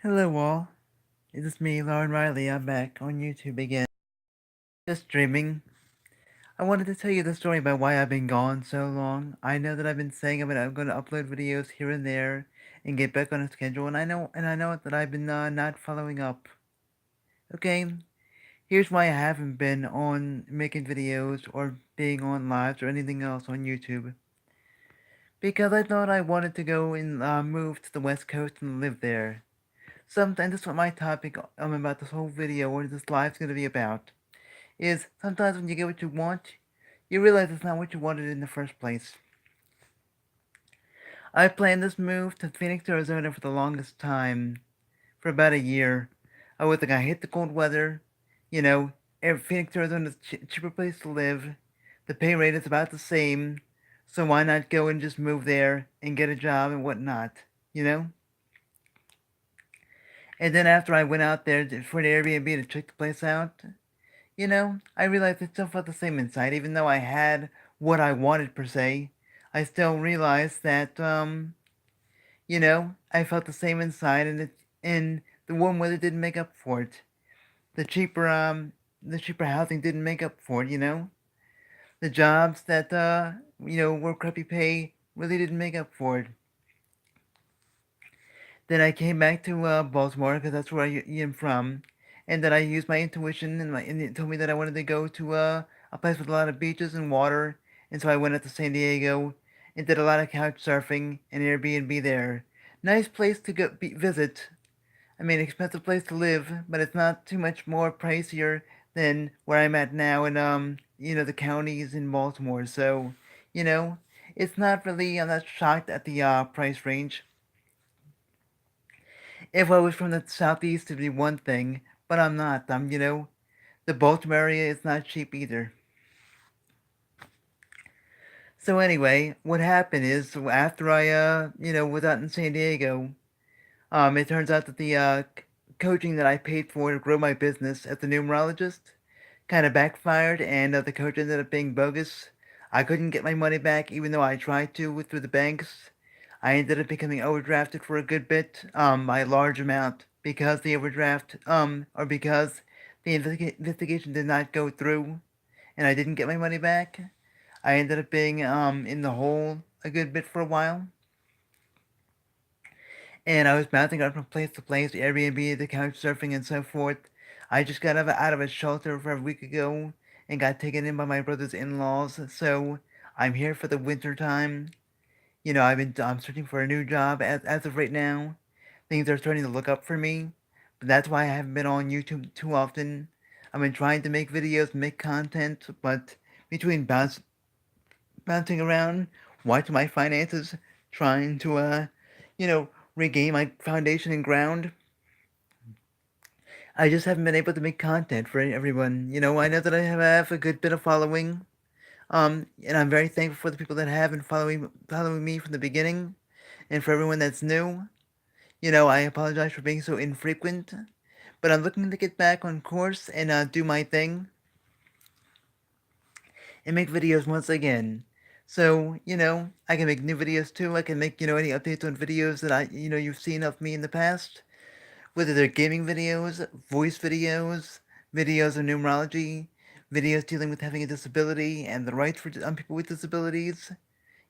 Hello all, it is me, Lauren Riley. I'm back on YouTube again, just streaming. I wanted to tell you the story about why I've been gone so long. I know that I've been saying I'm going to upload videos here and there and get back on a schedule, and I know that I've been not following up. Okay, here's why I haven't been on making videos or being on lives or anything else on YouTube. Because I thought I wanted to go and move to the West Coast and live there. Sometimes that's what my topic about this whole video or this live's gonna be about. Is sometimes when you get what you want, you realize it's not what you wanted in the first place. I planned this move to Phoenix, Arizona for the longest time, for about a year. I was like, I hate the cold weather. You know, Phoenix, Arizona is a cheaper place to live. The pay rate is about the same, so why not go and just move there and get a job and whatnot, you know? And then after I went out there for an Airbnb to check the place out, I realized it still felt the same inside, even though I had what I wanted per se. I still realized that, I felt the same inside, and the warm weather didn't make up for it. The cheaper, the cheaper housing didn't make up for it. The jobs that, were crappy pay really didn't make up for it. Then I came back to Baltimore because that's where I am from, and then I used my intuition and it told me that I wanted to go to a place with a lot of beaches and water, and so I went out to San Diego and did a lot of couch surfing and Airbnb there. Nice place to visit. I mean, expensive place to live, but it's not too much more pricier than where I'm at now in the counties in Baltimore. So, you know, it's not really. I'm not shocked at the price range. If I was from the southeast, it'd be one thing, but I'm not. The Baltimore area is not cheap either. So anyway, what happened is after I, was out in San Diego, it turns out that the coaching that I paid for to grow my business as a numerologist kind of backfired, and the coach ended up being bogus. I couldn't get my money back, even though I tried to through the banks. I ended up becoming overdrafted for a good bit, by a large amount, because the overdraft, or because the investigation did not go through, and I didn't get my money back. I ended up being in the hole a good bit for a while, and I was bouncing around from place to place, Airbnb, the couch surfing, and so forth. I just got out of a shelter for a week ago and got taken in by my brother's in-laws, so I'm here for the winter time. I'm searching for a new job as of right now. Things are starting to look up for me, but that's why I haven't been on YouTube too often. I've been trying to make videos, make content, but between bouncing around, watching my finances, trying to you know, regain my foundation and ground, I just haven't been able to make content for everyone. I know that I have a good bit of following, and I'm very thankful for the people that have been following me from the beginning, and for everyone that's new. I apologize for being so infrequent, but I'm looking to get back on course and do my thing and make videos once again. So, I can make new videos too. I can make, any updates on videos that you've seen of me in the past, whether they're gaming videos, voice videos, videos of numerology, videos dealing with having a disability and the rights for people with disabilities.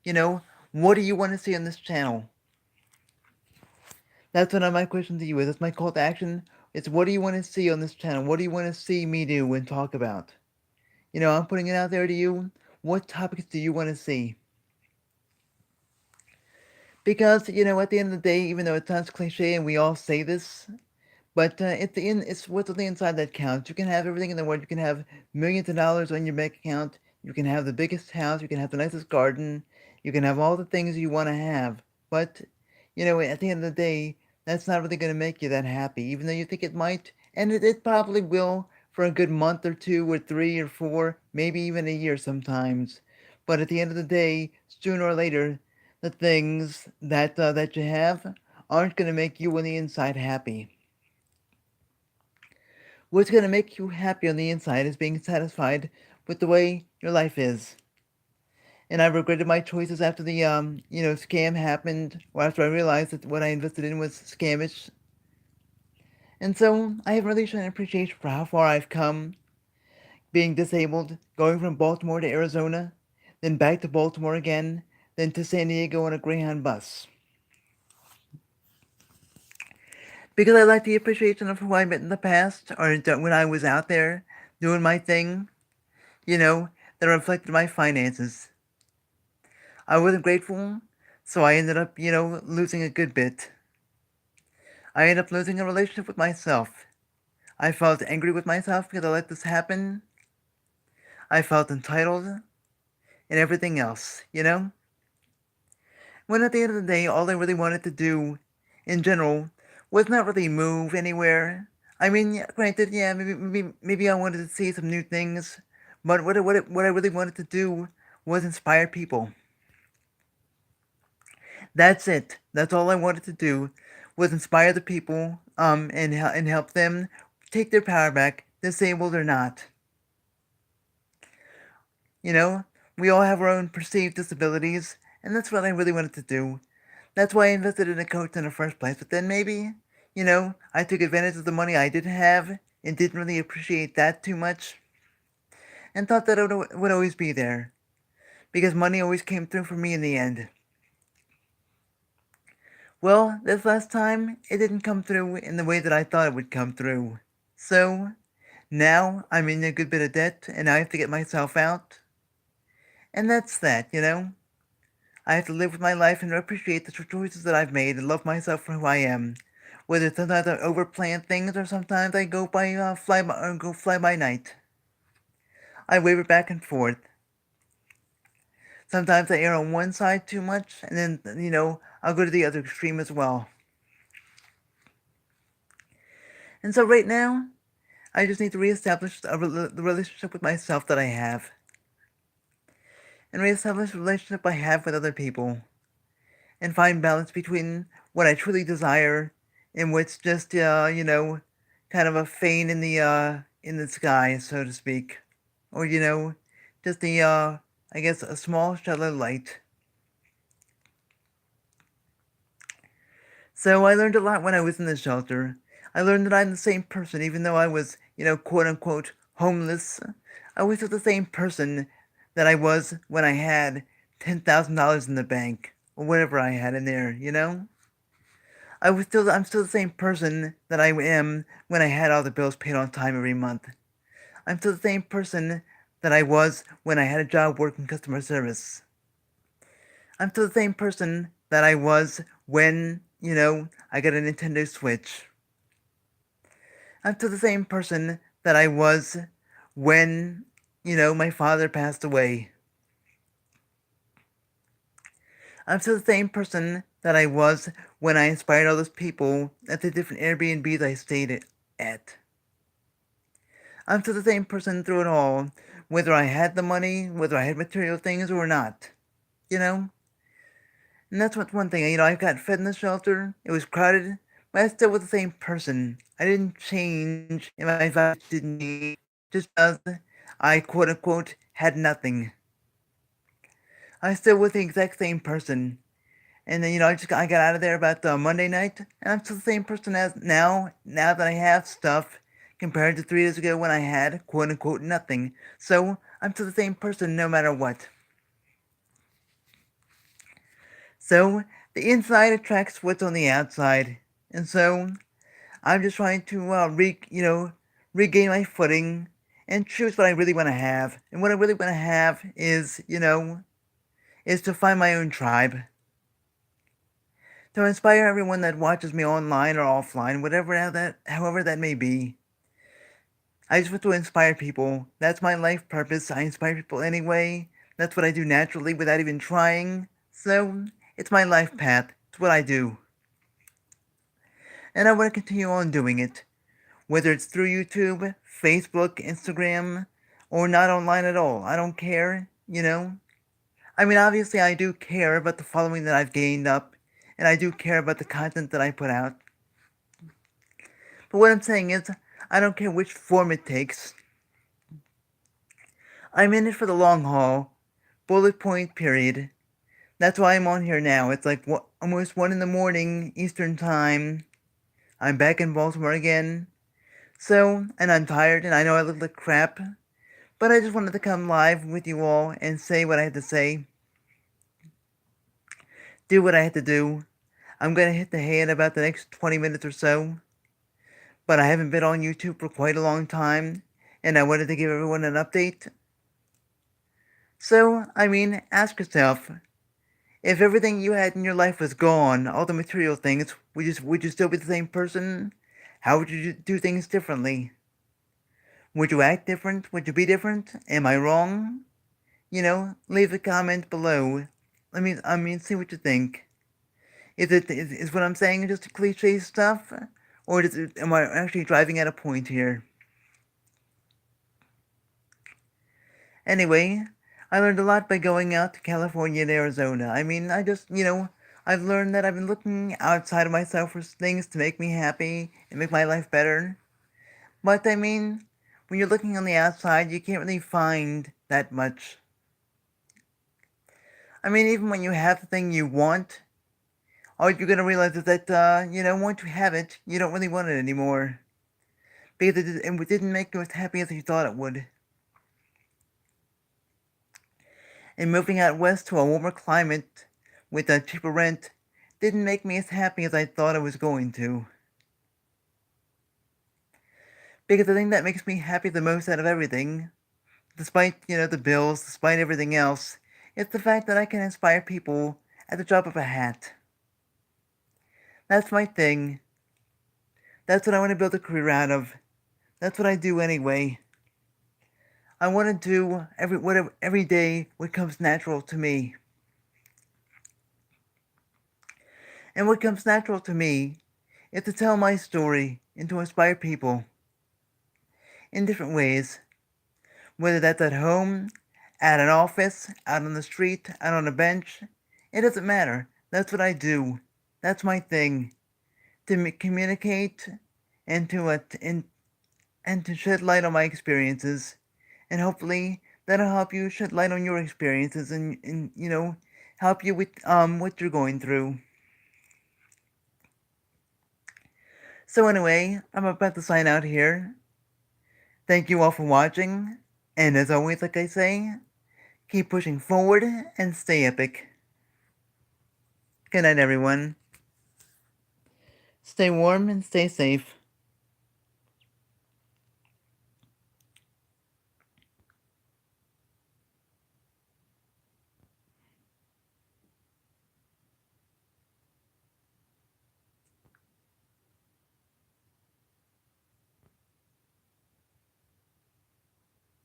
You know, what do you want to see on this channel? That's what my question to you is. That's my call to action. It's what do you want to see on this channel? What do you want to see me do and talk about? I'm putting it out there to you. What topics do you want to see? Because, at the end of the day, even though it sounds cliche and we all say this, but at the end, it's what's on the inside that counts. You can have everything in the world. You can have millions of dollars on your bank account. You can have the biggest house. You can have the nicest garden. You can have all the things you want to have. But, at the end of the day, that's not really going to make you that happy, even though you think it might. And it probably will for a good month or two or three or four, maybe even a year sometimes. But at the end of the day, sooner or later, the things that you have aren't going to make you on the inside happy. What's going to make you happy on the inside is being satisfied with the way your life is. And I regretted my choices after the scam happened, or after I realized that what I invested in was scamish. And so I have really shown appreciation for how far I've come, being disabled, going from Baltimore to Arizona, then back to Baltimore again, then to San Diego on a Greyhound bus. Because I like the appreciation of who I met in the past, or when I was out there doing my thing, you know, that reflected my finances. I wasn't grateful, so I ended up, losing a good bit. I ended up losing a relationship with myself. I felt angry with myself because I let this happen. I felt entitled and everything else, When at the end of the day, all I really wanted to do, in general, was not really move anywhere. I mean, yeah, granted, yeah, maybe I wanted to see some new things, but what I really wanted to do was inspire people. That's it. That's all I wanted to do was inspire the people, and help them take their power back, disabled or not. You know, we all have our own perceived disabilities, and that's what I really wanted to do. That's why I invested in a coach in the first place. But then maybe, I took advantage of the money I did have and didn't really appreciate that too much, and thought that it would always be there because money always came through for me in the end. Well, this last time, it didn't come through in the way that I thought it would come through. So, now I'm in a good bit of debt and I have to get myself out. And that's that. I have to live with my life and appreciate the choices that I've made and love myself for who I am. Whether sometimes I overplan things or sometimes I go fly by night. I waver back and forth. Sometimes I err on one side too much, and then I'll go to the other extreme as well. And so right now, I just need to reestablish the relationship with myself that I have, and reestablish the relationship I have with other people, and find balance between what I truly desire and what's just kind of a feign in the sky, so to speak, or just I guess a small shadow of light. So I learned a lot when I was in the shelter. I learned that I'm the same person, even though I was, quote unquote, homeless. I was still the same person that I was when I had $10,000 in the bank, or whatever I had in there. I'm still the same person that I am when I had all the bills paid on time every month. I'm still the same person that I was when I had a job working customer service. I'm still the same person that I was when, I got a Nintendo Switch. I'm still the same person that I was when, my father passed away. I'm still the same person that I was when I inspired all those people at the different Airbnbs I stayed at. I'm still the same person through it all, whether I had the money, whether I had material things or not. You know? And that's what's one thing. I got fed in the shelter, it was crowded, but I still was the same person. I didn't change, and my values didn't change just because I quote unquote had nothing. I still was the exact same person. And then, I got out of there about Monday night, and I'm still the same person as now that I have stuff, compared to 3 years ago when I had, quote unquote, nothing. So, I'm still the same person no matter what. So, the inside attracts what's on the outside. And so, I'm just trying to, regain my footing and choose what I really want to have. And what I really want to have is to find my own tribe. To inspire everyone that watches me online or offline, however that may be. I just want to inspire people. That's my life purpose. I inspire people anyway. That's what I do naturally without even trying. So, it's my life path. It's what I do. And I want to continue on doing it. Whether it's through YouTube, Facebook, Instagram, or not online at all. I don't care. I mean, obviously, I do care about the following that I've gained up, and I do care about the content that I put out. But what I'm saying is, I don't care which form it takes. I'm in it for the long haul. Bullet point, period. That's why I'm on here now. It's like almost 1 in the morning Eastern Time. I'm back in Baltimore again. So, and I'm tired and I know I look like crap, but I just wanted to come live with you all and say what I had to say. Do what I had to do. I'm gonna hit the hay in about the next 20 minutes or so. But I haven't been on YouTube for quite a long time, and I wanted to give everyone an update. So, I mean, ask yourself, if everything you had in your life was gone, all the material things, would you still be the same person? How would you do things differently? Would you act different? Would you be different? Am I wrong? Leave a comment below. See what you think. Is what I'm saying just cliche stuff, or am I actually driving at a point here? Anyway, I learned a lot by going out to California and Arizona. I've learned that I've been looking outside of myself for things to make me happy and make my life better. But when you're looking on the outside, you can't really find that much. Even when you have the thing you want, all you're gonna realize is that, once you have it, you don't really want it anymore. Because it didn't make you as happy as you thought it would. And moving out west to a warmer climate with a cheaper rent didn't make me as happy as I thought it was going to. Because the thing that makes me happy the most out of everything, despite, the bills, despite everything else, is the fact that I can inspire people at the drop of a hat. That's my thing. That's what I want to build a career out of. That's what I do anyway. I want to do every day what comes natural to me. And what comes natural to me is to tell my story and to inspire people in different ways. Whether that's at home, at an office, out on the street, out on a bench, it doesn't matter. That's what I do. That's my thing. To communicate and to shed light on my experiences, and hopefully that'll help you shed light on your experiences and help you with what you're going through. So anyway, I'm about to sign out here. Thank you all for watching, and as always, like I say, keep pushing forward and stay epic. Good night, everyone. Stay warm and stay safe.